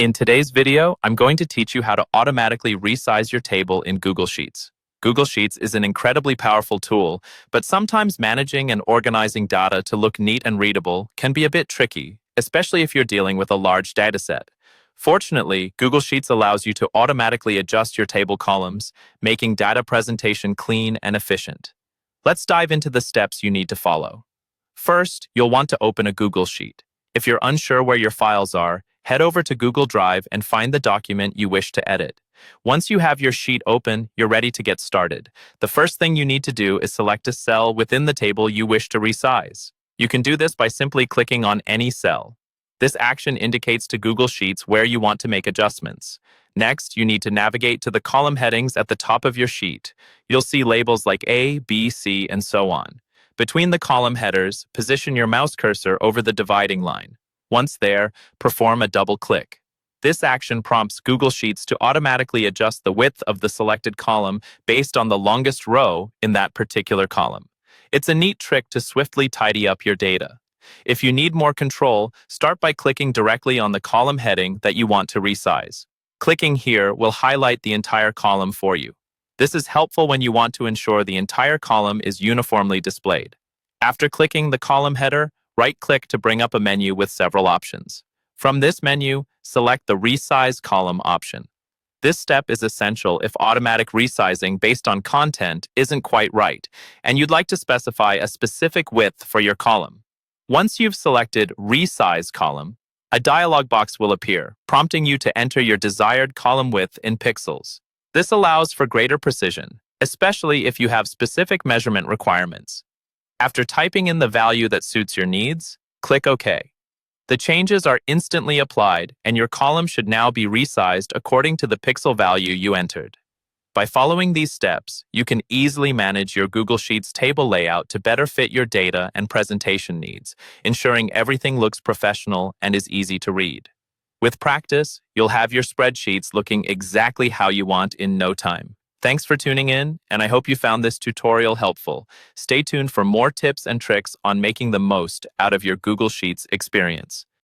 In today's video, I'm going to teach you how to automatically resize your table in Google Sheets. Google Sheets is an incredibly powerful tool, but sometimes managing and organizing data to look neat and readable can be a bit tricky, especially if you're dealing with a large dataset. Fortunately, Google Sheets allows you to automatically adjust your table columns, making data presentation clean and efficient. Let's dive into the steps you need to follow. First, you'll want to open a Google Sheet. If you're unsure where your files are, head over to Google Drive and find the document you wish to edit. Once you have your sheet open, you're ready to get started. The first thing you need to do is select a cell within the table you wish to resize. You can do this by simply clicking on any cell. This action indicates to Google Sheets where you want to make adjustments. Next, you need to navigate to the column headings at the top of your sheet. You'll see labels like A, B, C, and so on. Between the column headers, position your mouse cursor over the dividing line. Once there, perform a double click. This action prompts Google Sheets to automatically adjust the width of the selected column based on the longest row in that particular column. It's a neat trick to swiftly tidy up your data. If you need more control, start by clicking directly on the column heading that you want to resize. Clicking here will highlight the entire column for you. This is helpful when you want to ensure the entire column is uniformly displayed. After clicking the column header, right-click to bring up a menu with several options. From this menu, select the Resize Column option. This step is essential if automatic resizing based on content isn't quite right, and you'd like to specify a specific width for your column. Once you've selected Resize Column, a dialog box will appear, prompting you to enter your desired column width in pixels. This allows for greater precision, especially if you have specific measurement requirements. After typing in the value that suits your needs, click OK. The changes are instantly applied, and your column should now be resized according to the pixel value you entered. By following these steps, you can easily manage your Google Sheets table layout to better fit your data and presentation needs, ensuring everything looks professional and is easy to read. With practice, you'll have your spreadsheets looking exactly how you want in no time. Thanks for tuning in, and I hope you found this tutorial helpful. Stay tuned for more tips and tricks on making the most out of your Google Sheets experience.